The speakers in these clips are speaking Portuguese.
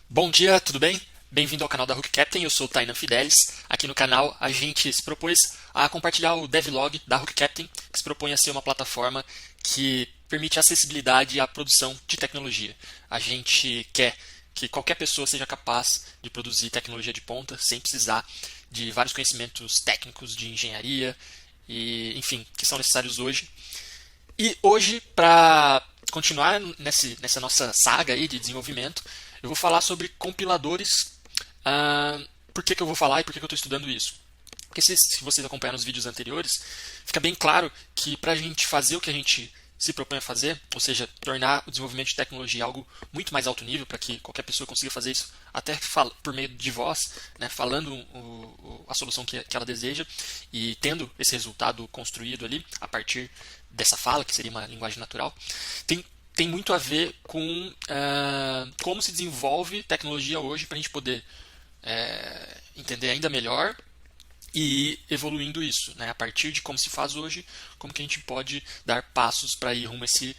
Bom dia, tudo bem? Bem-vindo ao canal da Hook Captain, eu sou o Tainan Fidelis. Aqui no canal a gente se propôs a compartilhar o devlog da Hook Captain, que se propõe a ser uma plataforma que permite acessibilidade à produção de tecnologia. A gente quer que qualquer pessoa seja capaz de produzir tecnologia de ponta sem precisar de vários conhecimentos técnicos de engenharia e, enfim, que são necessários hoje. E hoje, para continuar nessa nossa saga aí de desenvolvimento, eu vou falar sobre compiladores. Por que eu vou falar e por que eu estou estudando isso? Porque se vocês acompanharam os vídeos anteriores, fica bem claro que para a gente fazer o que a gente se propõe a fazer, ou seja, tornar o desenvolvimento de tecnologia algo muito mais alto nível, para que qualquer pessoa consiga fazer isso, até por meio de voz, né, falando a solução que ela deseja e tendo esse resultado construído ali a partir dessa fala, que seria uma linguagem natural, tem muito a ver com como se desenvolve tecnologia hoje para a gente poder entender ainda melhor e ir evoluindo isso, né? A partir de como se faz hoje, como que a gente pode dar passos para ir rumo a esse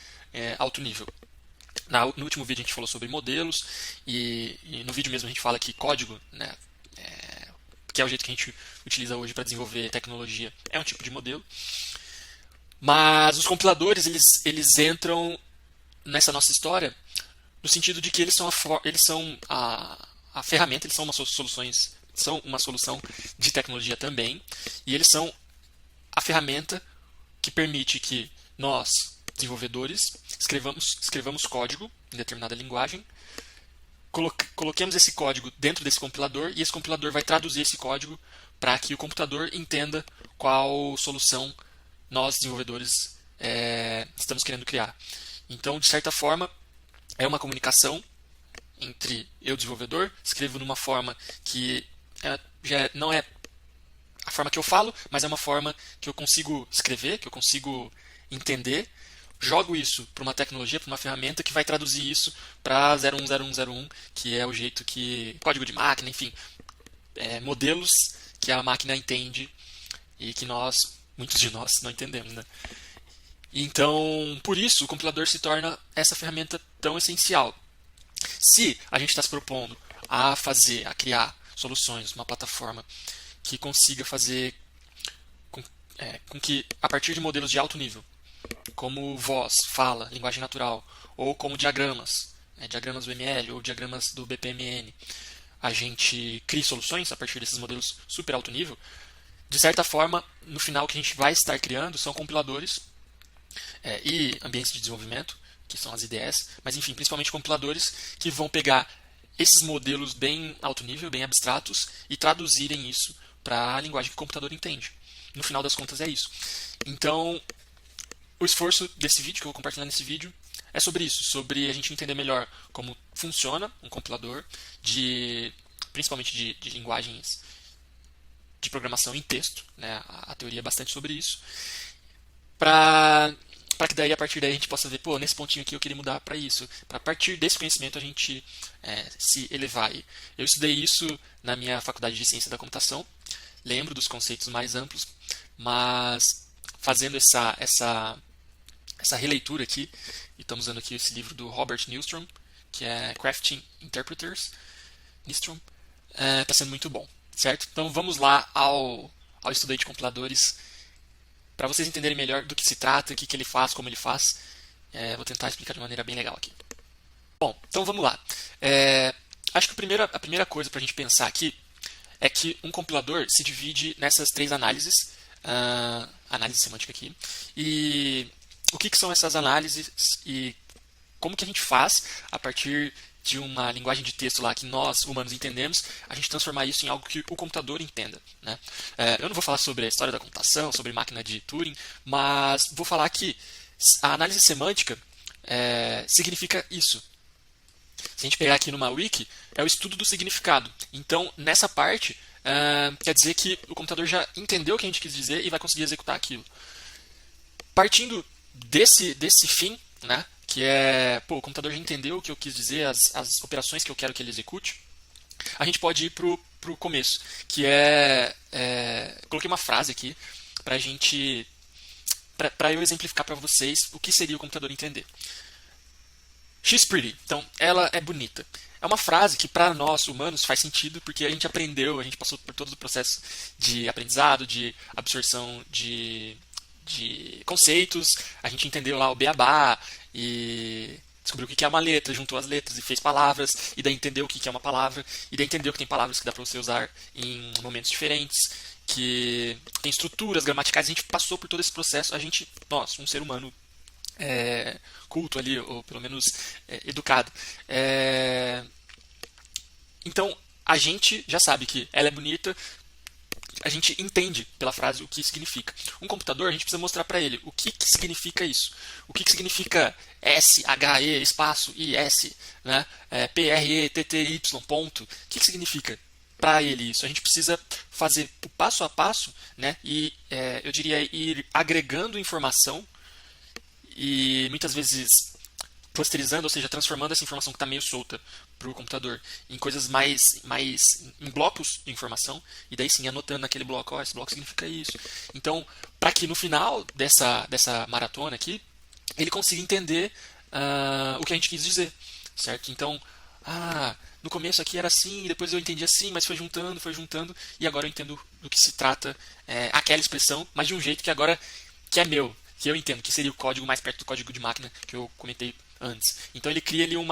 alto nível. No último vídeo a gente falou sobre modelos e no vídeo mesmo a gente fala que código, né, que é o jeito que a gente utiliza hoje para desenvolver tecnologia, é um tipo de modelo. Mas os compiladores eles entram nessa nossa história no sentido de que eles são a ferramenta, eles são são uma solução de tecnologia também, e eles são a ferramenta que permite que nós, desenvolvedores, escrevamos código em determinada linguagem, coloquemos esse código dentro desse compilador e esse compilador vai traduzir esse código para que o computador entenda qual solução nós, desenvolvedores, estamos querendo criar. Então, de certa forma, é uma comunicação entre eu, desenvolvedor, escrevo numa forma que já não é a forma que eu falo, mas é uma forma que eu consigo escrever, que eu consigo entender, jogo isso para uma tecnologia, para uma ferramenta que vai traduzir isso para 010101, que é o jeito que código de máquina, enfim, modelos que a máquina entende e que muitos de nós, não entendemos, né? Então, por isso, o compilador se torna essa ferramenta tão essencial. Se a gente está se propondo a criar soluções, uma plataforma que consiga fazer com que, a partir de modelos de alto nível, como voz, fala, linguagem natural, ou como diagramas, diagramas do ML ou diagramas do BPMN, a gente crie soluções a partir desses modelos super alto nível, de certa forma, no final o que a gente vai estar criando são compiladores e ambientes de desenvolvimento, que são as IDEs, mas enfim, principalmente compiladores que vão pegar esses modelos bem alto nível, bem abstratos, e traduzirem isso para a linguagem que o computador entende. No final das contas é isso. Então, o esforço desse vídeo, que eu vou compartilhar nesse vídeo, é sobre isso, sobre a gente entender melhor como funciona um compilador, principalmente de linguagens de programação em texto, né? A teoria é bastante sobre isso, para que daí a partir daí a gente possa ver, pô, nesse pontinho aqui eu queria mudar para isso, para a partir desse conhecimento a gente se elevar. Eu estudei isso na minha faculdade de ciência da computação, lembro dos conceitos mais amplos, mas fazendo essa releitura aqui, e estamos usando aqui esse livro do Robert Nystrom, que é Crafting Interpreters, Nystrom, está sendo muito bom, certo? Então vamos lá ao estudo aí de compiladores, para vocês entenderem melhor do que se trata, o que ele faz, como ele faz. Vou tentar explicar de maneira bem legal aqui. Bom, então vamos lá. Acho que a primeira coisa para a gente pensar aqui é que um compilador se divide nessas três análises, análise semântica aqui, e o que são essas análises e como que a gente faz a partir de uma linguagem de texto lá que nós, humanos, entendemos, a gente transformar isso em algo que o computador entenda, né? Eu não vou falar sobre a história da computação, sobre máquina de Turing, mas vou falar que a análise semântica significa isso. Se a gente pegar aqui numa wiki, é o estudo do significado. Então, nessa parte, quer dizer que o computador já entendeu o que a gente quis dizer e vai conseguir executar aquilo. Partindo desse fim, né, que o computador já entendeu o que eu quis dizer, as operações que eu quero que ele execute, a gente pode ir pro começo, que coloquei uma frase aqui para eu exemplificar para vocês o que seria o computador entender. She's pretty. Então, ela é bonita. é uma frase que para nós humanos faz sentido porque a gente aprendeu, a gente passou por todo o processo de aprendizado, de absorção de conceitos, a gente entendeu lá o beabá e descobriu o que é uma letra, juntou as letras e fez palavras, e daí entendeu o que é uma palavra, e daí entendeu que tem palavras que dá para você usar em momentos diferentes, que tem estruturas gramaticais, a gente passou por todo esse processo, a gente, nós, um ser humano culto ali, ou pelo menos educado. Então, a gente já sabe que ela é bonita, a gente entende pela frase o que significa. Um computador, a gente precisa mostrar para ele o que significa isso. O que significa SHE, espaço, IS, né? PRETTY, ponto. O que significa para ele isso? A gente precisa fazer o passo a passo, né? E eu diria ir agregando informação e muitas vezes clusterizando, ou seja, transformando essa informação que está meio solta para o computador em coisas mais em blocos de informação, e daí sim anotando naquele bloco, esse bloco significa isso. Então, para que no final dessa maratona aqui, ele consiga entender o que a gente quis dizer, certo? Então, no começo aqui era assim, depois eu entendi assim, mas foi juntando, e agora eu entendo do que se trata aquela expressão, mas de um jeito que agora que é meu, que eu entendo, que seria o código mais perto do código de máquina que eu comentei antes. Então ele cria ali um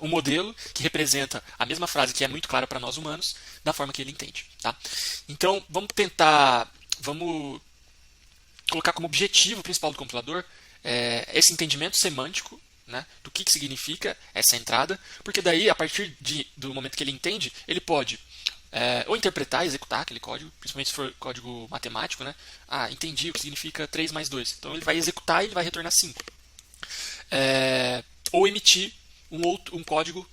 modelo que representa a mesma frase que é muito clara para nós humanos, da forma que ele entende. Tá? Então vamos colocar como objetivo principal do compilador esse entendimento semântico, né, do que significa essa entrada, porque daí, a partir do momento que ele entende, ele pode ou interpretar, executar aquele código, principalmente se for código matemático, né? Entendi o que significa 3 mais 2. Então ele vai executar e ele vai retornar 5. Ou emitir um código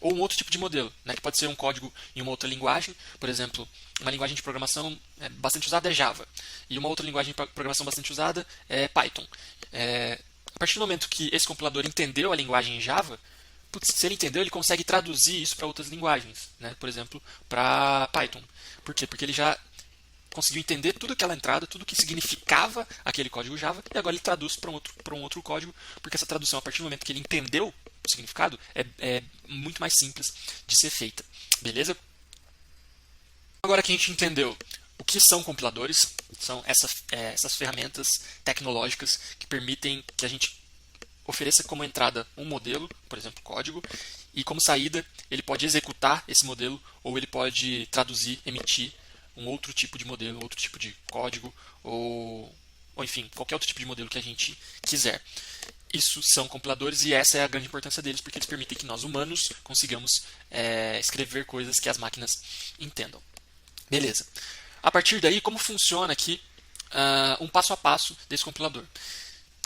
ou um outro tipo de modelo, né? Que pode ser um código em uma outra linguagem. Por exemplo, uma linguagem de programação bastante usada é Java, e uma outra linguagem de programação bastante usada é Python. A partir do momento que esse compilador entendeu a linguagem Java, se ele entendeu, ele consegue traduzir isso para outras linguagens, né? Por exemplo, para Python. Por quê? Porque ele já conseguiu entender tudo aquela entrada, tudo que significava aquele código Java, e agora ele traduz para um outro código, porque essa tradução, a partir do momento que ele entendeu o significado, é muito mais simples de ser feita. Beleza? Agora que a gente entendeu o que são compiladores, são essas ferramentas tecnológicas que permitem que a gente ofereça como entrada um modelo, por exemplo, código, e como saída ele pode executar esse modelo ou ele pode traduzir, emitir um outro tipo de modelo, outro tipo de código ou enfim, qualquer outro tipo de modelo que a gente quiser. Isso são compiladores e essa é a grande importância deles, porque eles permitem que nós humanos consigamos escrever coisas que as máquinas entendam. Beleza. A partir daí, como funciona aqui um passo a passo desse compilador?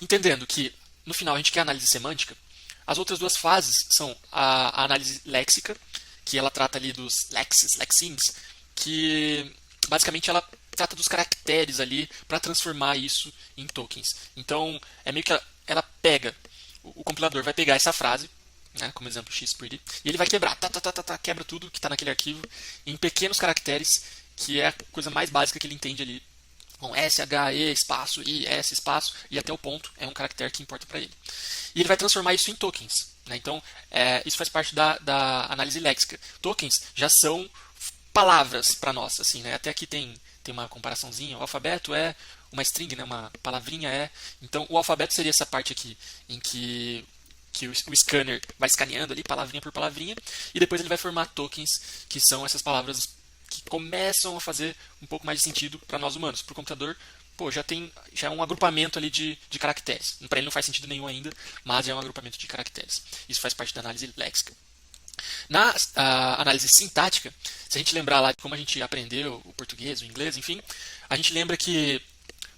Entendendo que no final a gente quer análise semântica, as outras duas fases são a análise léxica, que ela trata ali dos lexemes, que basicamente ela trata dos caracteres ali para transformar isso em tokens. Então é meio que ela pega, o compilador vai pegar essa frase, né, como exemplo xpretty, e ele vai quebrar, quebra tudo que está naquele arquivo em pequenos caracteres, que é a coisa mais básica que ele entende ali. Com SHE, espaço, IS, espaço, e até o ponto é um caractere que importa para ele. E ele vai transformar isso em tokens. Né? Então, isso faz parte da análise léxica. Tokens já são palavras para nós. Assim, né? Até aqui tem uma comparaçãozinha. O alfabeto é uma string, né? Uma palavrinha é. Então, o alfabeto seria essa parte aqui em que o scanner vai escaneando ali, palavrinha por palavrinha, e depois ele vai formar tokens, que são essas palavras que começam a fazer um pouco mais de sentido para nós humanos. Para o computador, já é um agrupamento ali de caracteres. Para ele não faz sentido nenhum ainda, mas é um agrupamento de caracteres. Isso faz parte da análise léxica. Na análise sintática, se a gente lembrar lá de como a gente aprendeu o português, o inglês, enfim, a gente lembra que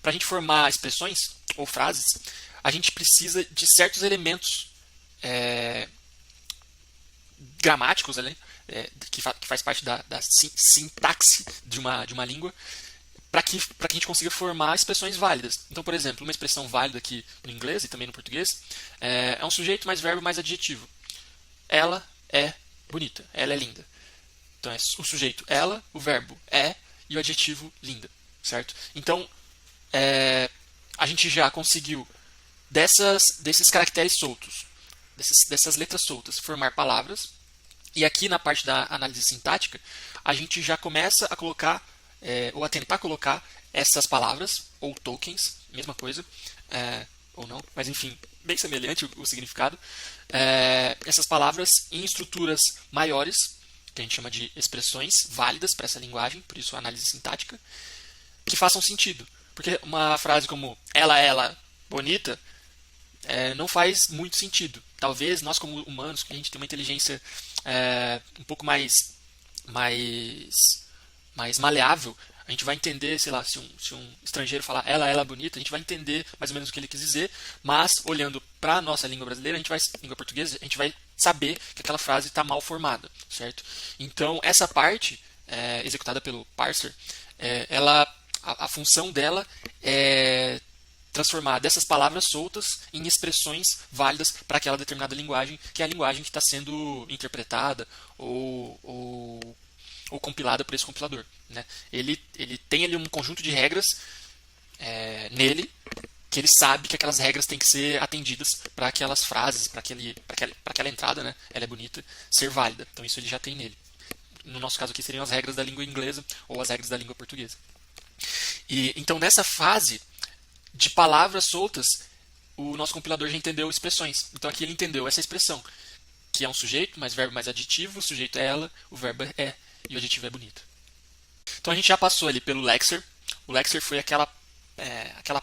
para a gente formar expressões ou frases, a gente precisa de certos elementos gramáticos ali, que faz parte da sintaxe de uma língua, para que a gente consiga formar expressões válidas. Então, por exemplo, uma expressão válida aqui no inglês e também no português é um sujeito mais verbo mais adjetivo. Ela é bonita, ela é linda. Então, é o sujeito ela, o verbo é e o adjetivo linda, certo? Então, a gente já conseguiu desses caracteres soltos dessas letras soltas, formar palavras. E aqui na parte da análise sintática, a gente já começa a colocar, ou a tentar colocar essas palavras, ou tokens, mesma coisa, ou não, mas enfim, bem semelhante o significado, essas palavras em estruturas maiores, que a gente chama de expressões válidas para essa linguagem, por isso a análise sintática, que façam sentido. Porque uma frase como ela, bonita, não faz muito sentido. Talvez nós, como humanos, que a gente tem uma inteligência um pouco mais maleável, a gente vai entender, sei lá, se um estrangeiro falar ela bonita, a gente vai entender mais ou menos o que ele quis dizer, mas olhando para a nossa língua brasileira, língua portuguesa, a gente vai saber que aquela frase está mal formada, certo? Então, essa parte, executada pelo parser, a função dela é transformar dessas palavras soltas em expressões válidas para aquela determinada linguagem, que é a linguagem que está sendo interpretada ou compilada por esse compilador. Né? Ele tem ali um conjunto de regras nele, que ele sabe que aquelas regras têm que ser atendidas para aquelas frases, para aquela entrada, né? Ela é bonita, ser válida. Então isso ele já tem nele. No nosso caso aqui seriam as regras da língua inglesa ou as regras da língua portuguesa. E então nessa fase de palavras soltas, o nosso compilador já entendeu expressões. Então aqui ele entendeu essa expressão, que é um sujeito, mais verbo mais adjetivo, o sujeito é ela, o verbo é e o adjetivo é bonito. Então a gente já passou ali pelo lexer. O lexer foi aquela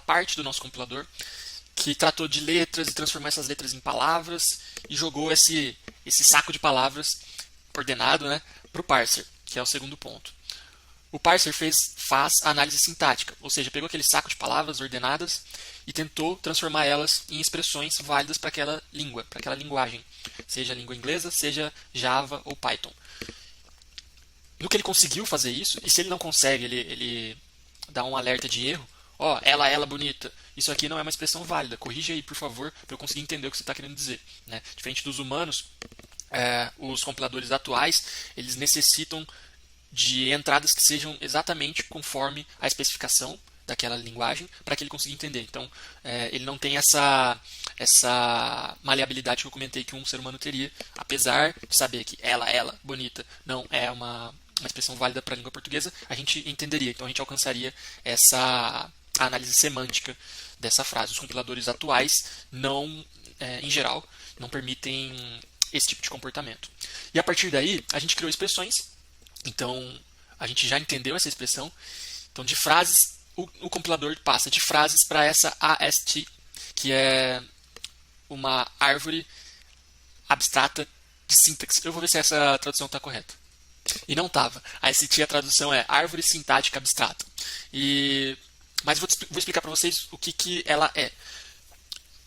parte do nosso compilador que tratou de letras e transformou essas letras em palavras e jogou esse saco de palavras ordenado, né, para o parser, que é o segundo ponto. O parser faz a análise sintática, ou seja, pegou aquele saco de palavras ordenadas e tentou transformar elas em expressões válidas para aquela língua, para aquela linguagem, seja a língua inglesa, seja Java ou Python. No que ele conseguiu fazer isso, e se ele não consegue, ele dá um alerta de erro, ela bonita, isso aqui não é uma expressão válida, corrige aí, por favor, para eu conseguir entender o que você está querendo dizer. Né? Diferente dos humanos, os compiladores atuais, eles necessitam de entradas que sejam exatamente conforme a especificação daquela linguagem para que ele consiga entender. Então, ele não tem essa maleabilidade que eu comentei que um ser humano teria, apesar de saber que ela, bonita, não é uma expressão válida para a língua portuguesa, a gente entenderia. Então, a gente alcançaria essa análise semântica dessa frase. Os compiladores atuais, em geral, não permitem esse tipo de comportamento. E a partir daí, a gente criou expressões. Então, a gente já entendeu essa expressão. Então, de frases, o compilador passa de frases para essa AST, que é uma árvore abstrata de sintaxe. Eu vou ver se essa tradução está correta. E não estava. A AST, a tradução é árvore sintática abstrata. Mas vou explicar para vocês o que ela é.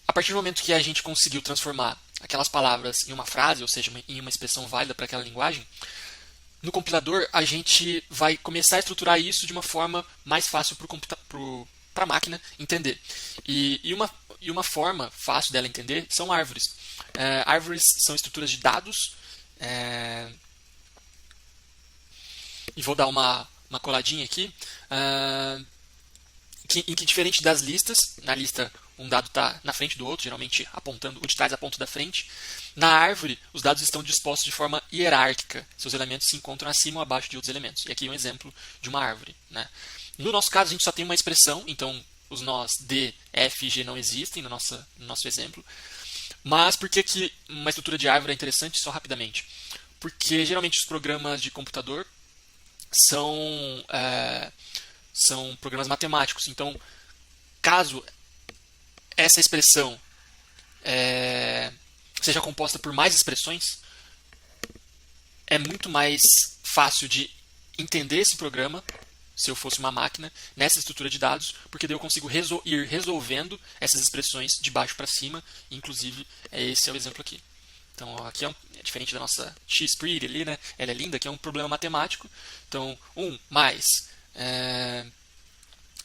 A partir do momento que a gente conseguiu transformar aquelas palavras em uma frase, ou seja, em uma expressão válida para aquela linguagem, no compilador, a gente vai começar a estruturar isso de uma forma mais fácil para a máquina entender. E uma forma fácil dela entender são árvores. Árvores são estruturas de dados. E vou dar uma coladinha aqui. Em que, diferente das listas, na lista um dado está na frente do outro, geralmente apontando, o de trás aponta da frente. Na árvore, os dados estão dispostos de forma hierárquica. Seus elementos se encontram acima ou abaixo de outros elementos. E aqui é um exemplo de uma árvore. Né? No nosso caso, a gente só tem uma expressão, então os nós D, F e G não existem no nosso exemplo. Mas por que uma estrutura de árvore é interessante? Só rapidamente. Porque geralmente os programas de computador são programas matemáticos. Então, caso essa expressão seja composta por mais expressões, é muito mais fácil de entender esse programa, se eu fosse uma máquina, nessa estrutura de dados, porque daí eu consigo ir resolvendo essas expressões de baixo para cima, inclusive esse é o exemplo aqui. Então, aqui é diferente da nossa X-Pretty ali, né? Ela é linda, que é um problema matemático. Então, 1 mais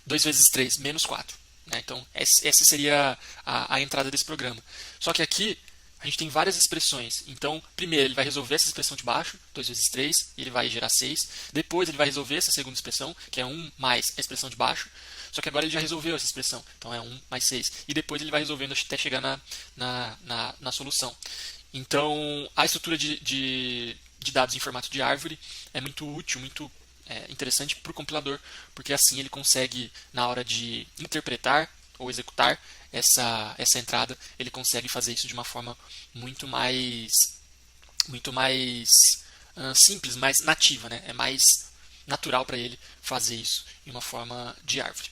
2 vezes 3 menos 4. Né? Então, essa seria a entrada desse programa. Só que aqui, a gente tem várias expressões. Então, primeiro, ele vai resolver essa expressão de baixo, 2 vezes 3, e ele vai gerar 6. Depois, ele vai resolver essa segunda expressão, que é 1 mais a expressão de baixo. Só que agora ele já resolveu essa expressão. Então é 1 mais 6. E depois ele vai resolvendo até chegar na solução. Então a estrutura de dados em formato de árvore é muito útil, muito interessante para o compilador, porque assim ele consegue, na hora de interpretar ou executar essa entrada, ele consegue fazer isso de uma forma muito mais simples, mais nativa, né? É mais natural para ele fazer isso em uma forma de árvore.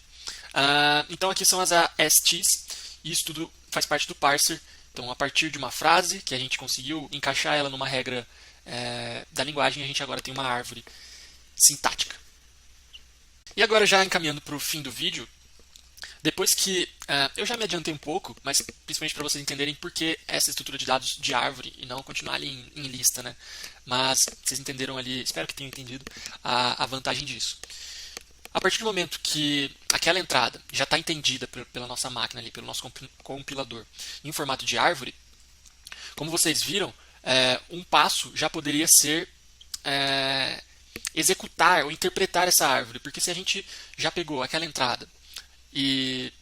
Então aqui são as ASTs, e isso tudo faz parte do parser. Então, a partir de uma frase que a gente conseguiu encaixar ela numa regra da linguagem, a gente agora tem uma árvore sintática. E agora, já encaminhando para o fim do vídeo, depois que eu já me adiantei um pouco, mas principalmente para vocês entenderem por que essa estrutura de dados de árvore e não continuar ali em lista, né? Mas vocês entenderam ali, espero que tenham entendido a vantagem disso. A partir do momento que aquela entrada já está entendida pela nossa máquina, ali, pelo nosso compilador, em formato de árvore, como vocês viram, um passo já poderia ser executar ou interpretar essa árvore, porque se a gente já pegou aquela entrada e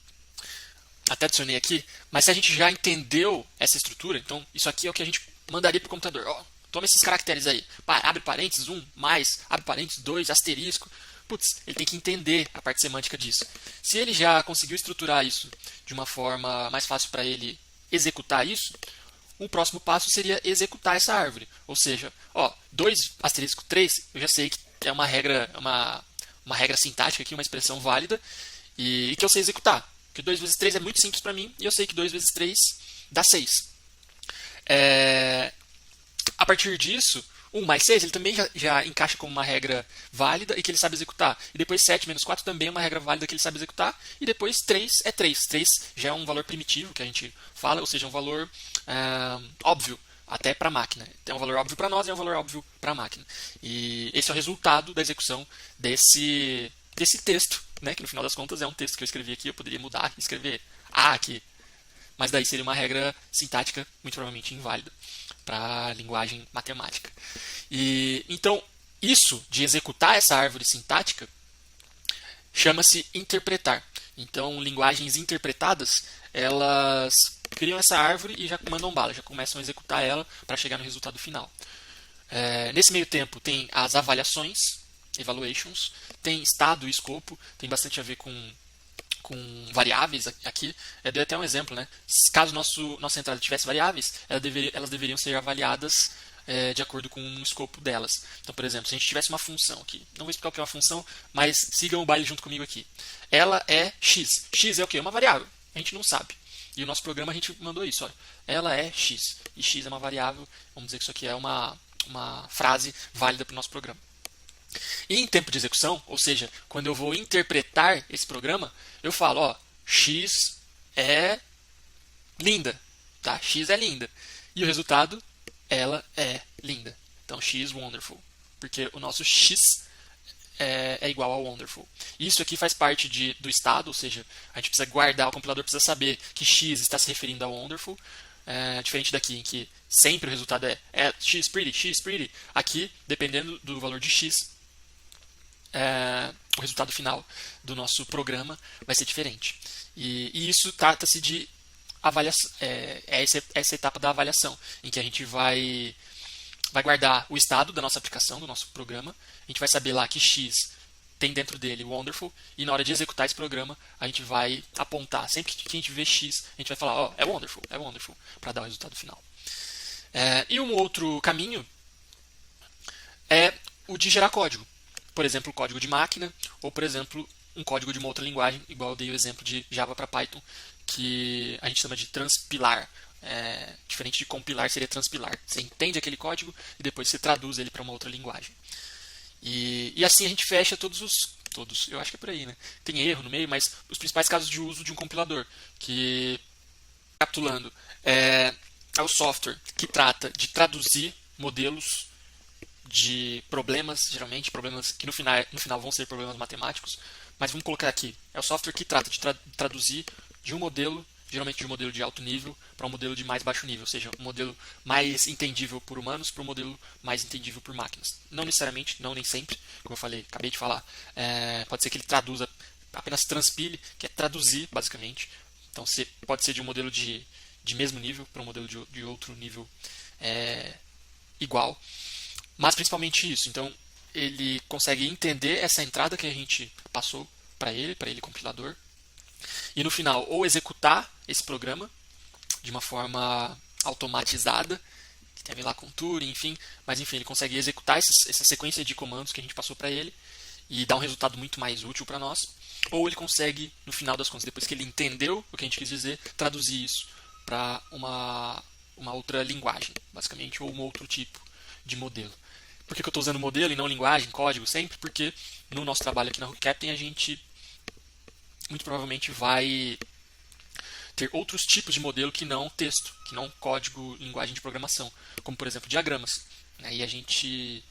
até adicionei aqui, mas se a gente já entendeu essa estrutura, então isso aqui é o que a gente mandaria para o computador. Toma esses caracteres aí, abre parênteses, 1, mais, abre parênteses, 2, asterisco. Putz, ele tem que entender a parte semântica disso. Se ele já conseguiu estruturar isso de uma forma mais fácil para ele executar isso, o próximo passo seria executar essa árvore. Ou seja, 2 asterisco 3, eu já sei que é uma regra sintática aqui, uma expressão válida, e que eu sei executar. Porque 2 vezes 3 é muito simples para mim, e eu sei que 2 vezes 3 dá 6. A partir disso, 1 mais 6 ele também já encaixa como uma regra válida e que ele sabe executar. E depois 7 menos 4 também é uma regra válida que ele sabe executar. E depois 3 é 3. 3 já é um valor primitivo que a gente fala, ou seja, um valor óbvio até para a máquina. Então, é um valor óbvio para nós e é um valor óbvio para a máquina. E esse é o resultado da execução desse texto, né, que no final das contas é um texto que eu escrevi aqui. Eu poderia mudar e escrever A aqui, mas daí seria uma regra sintática muito provavelmente inválida para a linguagem matemática. E então, isso de executar essa árvore sintática chama-se interpretar. Então, linguagens interpretadas, elas criam essa árvore e já mandam bala, já começam a executar ela para chegar no resultado final. Nesse meio tempo tem as avaliações, evaluations, tem estado e escopo, tem bastante a ver com variáveis aqui. Eu dei até um exemplo, né? Caso nossa entrada tivesse variáveis, elas deveriam ser avaliadas de acordo com o escopo delas. Então, por exemplo, se a gente tivesse uma função aqui, não vou explicar o que é uma função, mas sigam o baile junto comigo aqui. Ela é x. X é o quê? Uma variável. A gente não sabe. E o nosso programa a gente mandou isso. Olha. Ela é x. E x é uma variável. Vamos dizer que isso aqui é uma frase válida para o nosso programa. E em tempo de execução, ou seja, quando eu vou interpretar esse programa, eu falo, x é linda, tá? X é linda. E o resultado, ela é linda. Então, x wonderful, porque o nosso x é igual a wonderful. Isso aqui faz parte do estado, ou seja, a gente precisa guardar, o compilador precisa saber que x está se referindo a wonderful, diferente daqui, em que sempre o resultado é x pretty. Aqui, dependendo do valor de x, o resultado final do nosso programa vai ser diferente. E isso trata-se de avaliação, essa etapa da avaliação, em que a gente vai guardar o estado da nossa aplicação, do nosso programa. A gente vai saber lá que x tem dentro dele wonderful, e na hora de executar esse programa, a gente vai apontar. Sempre que a gente vê x, a gente vai falar, é wonderful, para dar o resultado final. E um outro caminho é o de gerar código. Por exemplo, código de máquina, ou por exemplo, um código de uma outra linguagem, igual eu dei o exemplo de Java para Python, que a gente chama de transpilar. Diferente de compilar, seria transpilar. Você entende aquele código e depois você traduz ele para uma outra linguagem. E assim a gente fecha todos, eu acho que é por aí, né? Tem erro no meio, mas os principais casos de uso de um compilador, que, recapitulando, é o software que trata de traduzir modelos de problemas, geralmente problemas que no final vão ser problemas matemáticos, mas vamos colocar aqui, é o software que trata de traduzir de um modelo, geralmente de um modelo de alto nível, para um modelo de mais baixo nível, ou seja, um modelo mais entendível por humanos para um modelo mais entendível por máquinas. Não necessariamente, não nem sempre, como eu falei, acabei de falar, pode ser que ele traduza apenas transpile, que é traduzir, basicamente. Então, pode ser de um modelo de mesmo nível para um modelo de outro nível igual. Mas principalmente isso. Então, ele consegue entender essa entrada que a gente passou para ele compilador, e no final ou executar esse programa de uma forma automatizada, que tem a ver lá com Turing, enfim, mas enfim, ele consegue executar essa sequência de comandos que a gente passou para ele e dar um resultado muito mais útil para nós, ou ele consegue, no final das contas, depois que ele entendeu o que a gente quis dizer, traduzir isso para uma outra linguagem, basicamente, ou um outro tipo de modelo. Por que eu estou usando modelo e não linguagem, código sempre? Porque no nosso trabalho aqui na Hook Captain a gente muito provavelmente vai ter outros tipos de modelo que não texto, que não código, linguagem de programação, como por exemplo diagramas. E a gente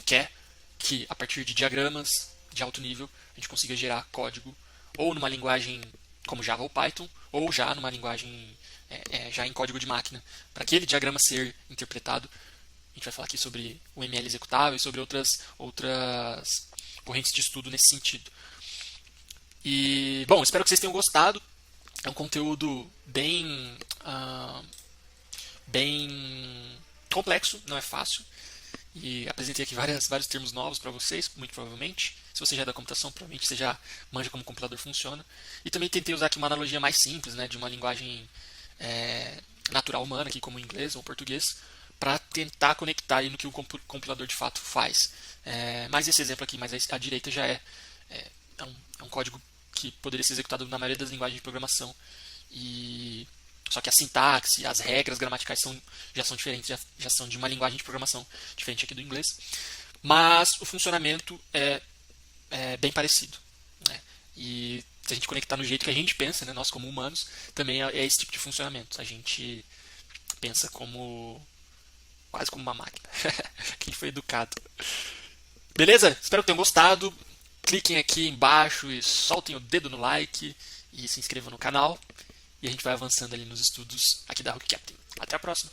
quer que a partir de diagramas de alto nível a gente consiga gerar código ou numa linguagem como Java ou Python, ou já numa linguagem já em código de máquina. Para aquele diagrama ser interpretado, a gente vai falar aqui sobre o ML executável e sobre outras correntes de estudo nesse sentido. E, bom, espero que vocês tenham gostado. É um conteúdo bem complexo, não é fácil. E apresentei aqui vários termos novos para vocês, muito provavelmente. Se você já é da computação, provavelmente você já manja como o compilador funciona. E também tentei usar aqui uma analogia mais simples, né, de uma linguagem natural humana, aqui como o inglês ou o português, para tentar conectar aí no que o compilador de fato faz. Mas esse exemplo aqui, mais à direita, já é um código que poderia ser executado na maioria das linguagens de programação. Só que a sintaxe, as regras gramaticais já são diferentes, já são de uma linguagem de programação diferente aqui do inglês. Mas o funcionamento é bem parecido. Né? E se a gente conectar no jeito que a gente pensa, né, nós como humanos, também é esse tipo de funcionamento. A gente pensa quase como uma máquina. Quem foi educado. Beleza? Espero que tenham gostado. Cliquem aqui embaixo e soltem o dedo no like e se inscrevam no canal. E a gente vai avançando ali nos estudos aqui da Hook Captain. Até a próxima!